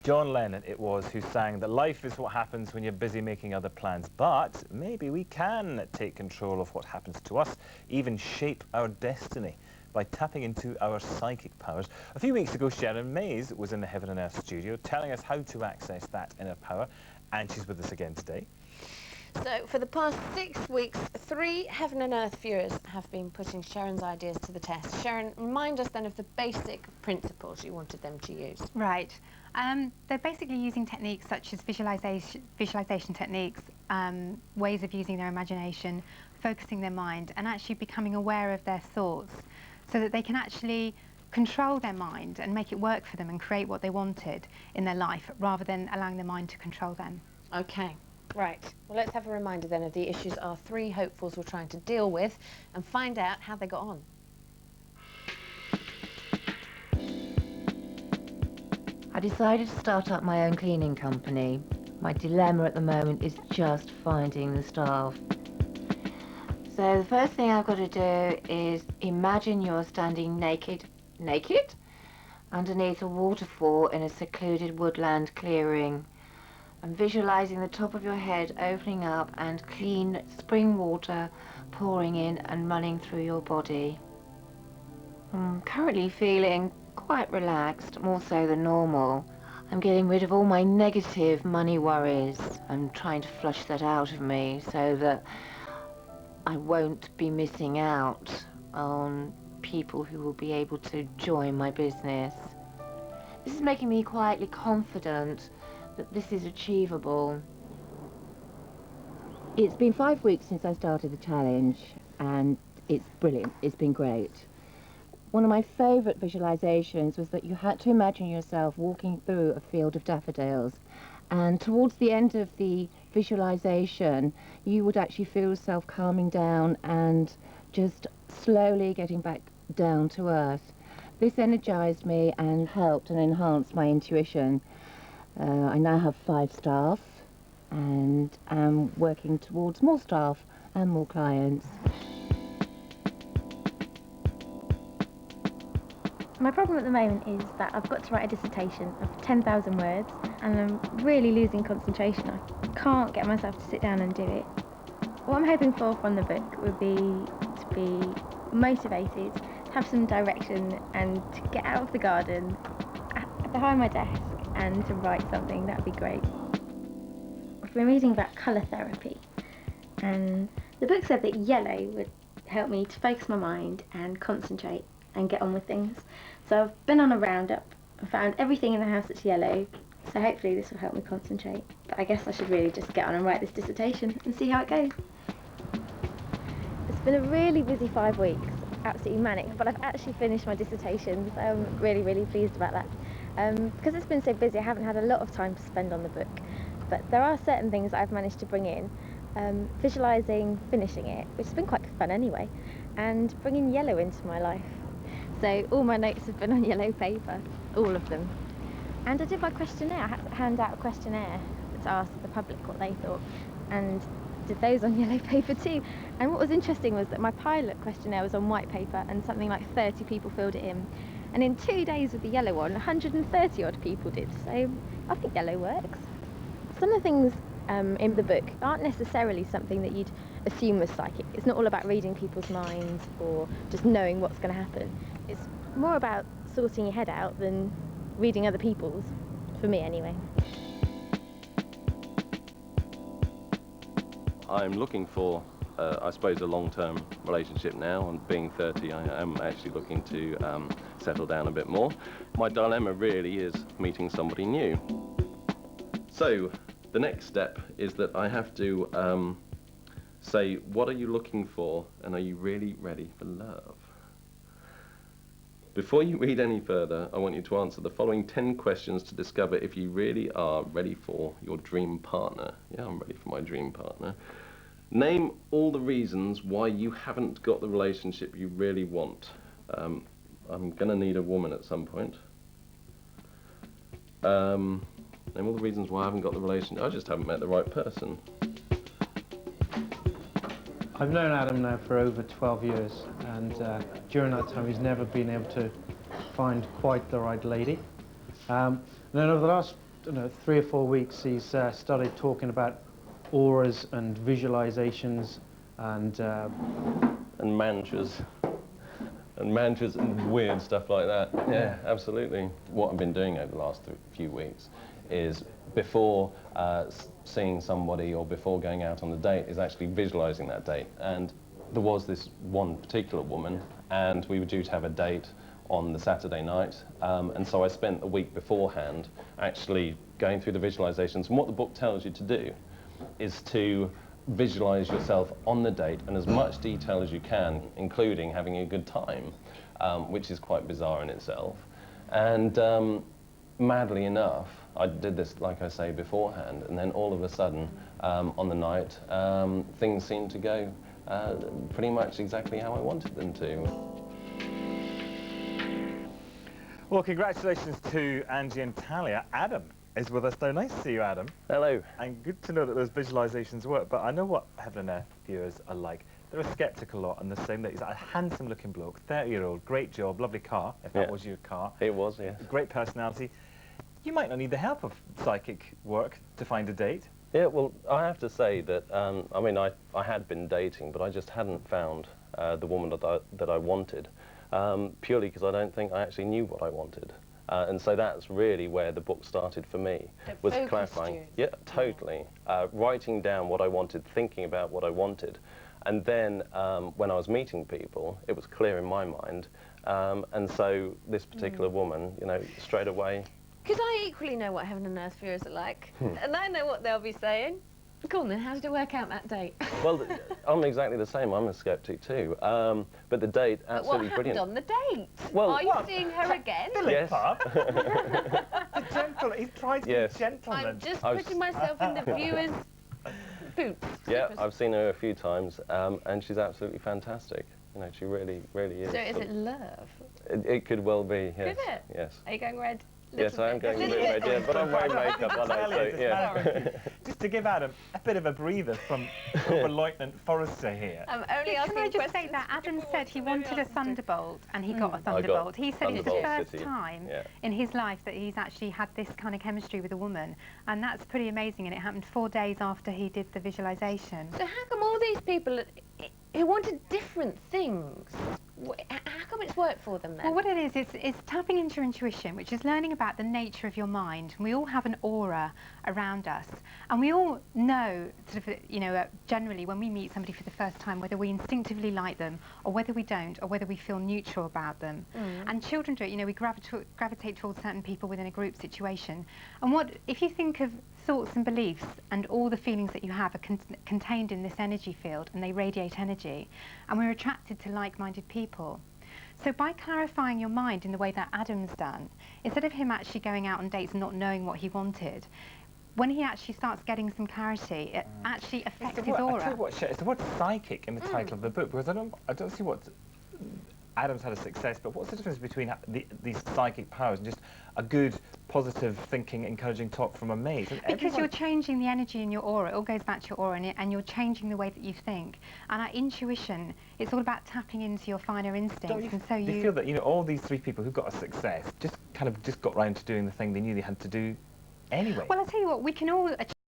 John Lennon it was who sang that life is what happens when you're busy making other plans, but maybe we can take control of what happens to us, even shape our destiny by tapping into our psychic powers. A few weeks ago, Sherron Mayes was in the Heaven and Earth studio telling us how to access that inner power, and she's with us again today. So for the past 6 weeks, 3 Heaven and Earth viewers have been putting Sherron's ideas to the test. Sherron, remind us then of the basic principles you wanted them to use. Right. They're basically using techniques such as visualization techniques, ways of using their imagination, focusing their mind, and actually becoming aware of their thoughts so that they can actually control their mind and make it work for them and create what they wanted in their life rather than allowing their mind to control them. Okay. Right, well let's have a reminder then of the issues our 3 hopefuls were trying to deal with and find out how they got on. I decided to start up my own cleaning company. My dilemma at the moment is just finding the staff. So the first thing I've got to do is imagine you're standing naked, underneath a waterfall in a secluded woodland clearing. And visualizing the top of your head opening up and clean spring water pouring in and running through your body. I'm currently feeling quite relaxed, more so than normal. I'm getting rid of all my negative money worries and trying to flush that out of me so that I won't be missing out on people who will be able to join my business. This is making me quietly confident that this is achievable. It's been 5 weeks since I started the challenge and it's brilliant, it's been great. One of my favourite visualizations was that you had to imagine yourself walking through a field of daffodils, and towards the end of the visualization you would actually feel yourself calming down and just slowly getting back down to earth. This energized me and helped and enhanced my intuition. I now have 5 staff and am working towards more staff and more clients. My problem at the moment is that I've got to write a dissertation of 10,000 words and I'm really losing concentration. I can't get myself to sit down and do it. What I'm hoping for from the book would be to be motivated, to have some direction and to get out of the garden behind my desk and to write something. That would be great. I've been reading about colour therapy and the book said that yellow would help me to focus my mind and concentrate and get on with things. So I've been on a roundup and found everything in the house that's yellow, so hopefully this will help me concentrate. But I guess I should really just get on and write this dissertation and see how it goes. It's been a really busy 5 weeks, absolutely manic, but I've actually finished my dissertation, so I'm really pleased about that. Because it's been so busy, I haven't had a lot of time to spend on the book, but there are certain things that I've managed to bring in. Visualising finishing it, which has been quite fun anyway, and bringing yellow into my life. So all my notes have been on yellow paper, all of them. And I did my questionnaire. I had to hand out a questionnaire to ask the public what they thought, and did those on yellow paper too. And what was interesting was that my pilot questionnaire was on white paper and something like 30 people filled it in. And in 2 days with the yellow one, 130 odd people did. So I think yellow works. Some of the things in the book aren't necessarily something that you'd assume was psychic. It's not all about reading people's minds or just knowing what's going to happen. It's more about sorting your head out than reading other people's, for me anyway. I'm looking for, I suppose, a long-term relationship now, and being 30 I am actually looking to settle down a bit more. My dilemma really is meeting somebody new. So the next step is that I have to say, what are you looking for, and are you really ready for love? Before you read any further, I want you to answer the following 10 questions to discover if you really are ready for your dream partner. Yeah, I'm ready for my dream partner. Name all the reasons why you haven't got the relationship you really want. I'm going to need a woman at some point. Name all the reasons why I haven't got the relationship. I just haven't met the right person. I've known Adam now for over 12 years, and during that time he's never been able to find quite the right lady. And then over the last don't know, 3 or 4 weeks, he's started talking about auras and visualizations and mantras. And mantras and weird stuff like that. Yeah, absolutely. What I've been doing over the last few weeks is, before seeing somebody or before going out on the date, is actually visualizing that date. And there was this one particular woman, and we were due to have a date on the Saturday night, and so I spent a week beforehand actually going through the visualizations. And what the book tells you to do is to visualize yourself on the date in as much detail as you can, including having a good time, which is quite bizarre in itself. And madly enough, I did this, like I say, beforehand, and then all of a sudden, on the night, things seemed to go pretty much exactly how I wanted them to. Well, congratulations to Angie and Talia. Adam is with us now. Nice to see you, Adam. Hello. And good to know that those visualizations work. But I know what Heaven and Earth viewers are like. They're a sceptical lot, and the same that he's a handsome-looking bloke, 30-year-old, great job, lovely car, if that was your car. It was, yes. Great personality. You might not need the help of psychic work to find a date. Yeah, well, I have to say that, I mean, I had been dating, but I just hadn't found the woman that I wanted, purely because I don't think I actually knew what I wanted. And so that's really where the book started for me, was clarifying. You. Yeah, totally. Writing down what I wanted, thinking about what I wanted. And then when I was meeting people, it was clear in my mind. And so this particular woman, you know, straight away. Because I equally know what Heaven and Earth viewers are like, and I know what they'll be saying. Go on then, how did it work out that date? Well, I'm exactly the same. I'm a skeptic too. But the date, absolutely brilliant. What happened on the date? Well, are you seeing her again? Yes. The gentleman. He's tried to be gentleman. I'm just putting myself in the viewer's boots. Yeah, I've seen her a few times, and she's absolutely fantastic. You know, she really, really is. So is it love? It could well be, yes. Is it? Yes. Are you going red? Yes, I am going a bit red, yeah, but I'm wearing makeup, aren't I? So, yeah. Just to give Adam a bit of a breather from Lieutenant Forrester here. I'm only Can I just say that Adam said he wanted a thunderbolt, and he got a thunderbolt. He said it's the first time in his life that he's actually had this kind of chemistry with a woman, and that's pretty amazing, and it happened 4 days after he did the visualisation. So how come all these people who wanted different things, how come it's worked for them then? Well, what it is, it's tapping into your intuition, which is learning about the nature of your mind. We all have an aura around us, and we all know, sort of, you know, generally when we meet somebody for the first time, whether we instinctively like them, or whether we don't, or whether we feel neutral about them. And children do it, you know, we gravitate towards certain people within a group situation. And if you think of thoughts and beliefs, and all the feelings that you have are contained in this energy field, and they radiate energy, and we're attracted to like-minded people. So by clarifying your mind in the way that Adam's done, instead of him actually going out on dates and not knowing what he wanted, when he actually starts getting some clarity, it actually affects his aura. I tell you what, it's the word psychic in the title of the book, because I don't see what Adam's had a success, but what's the difference between these psychic powers and just a good, positive thinking, encouraging talk from a mate? Because you're changing the energy in your aura. It all goes back to your aura, and you're changing the way that you think. And our intuition, it's all about tapping into your finer instincts. Do you feel that, you know, all these three people who got a success just got round to doing the thing they knew they had to do anyway? Well, I'll tell you what, we can all achieve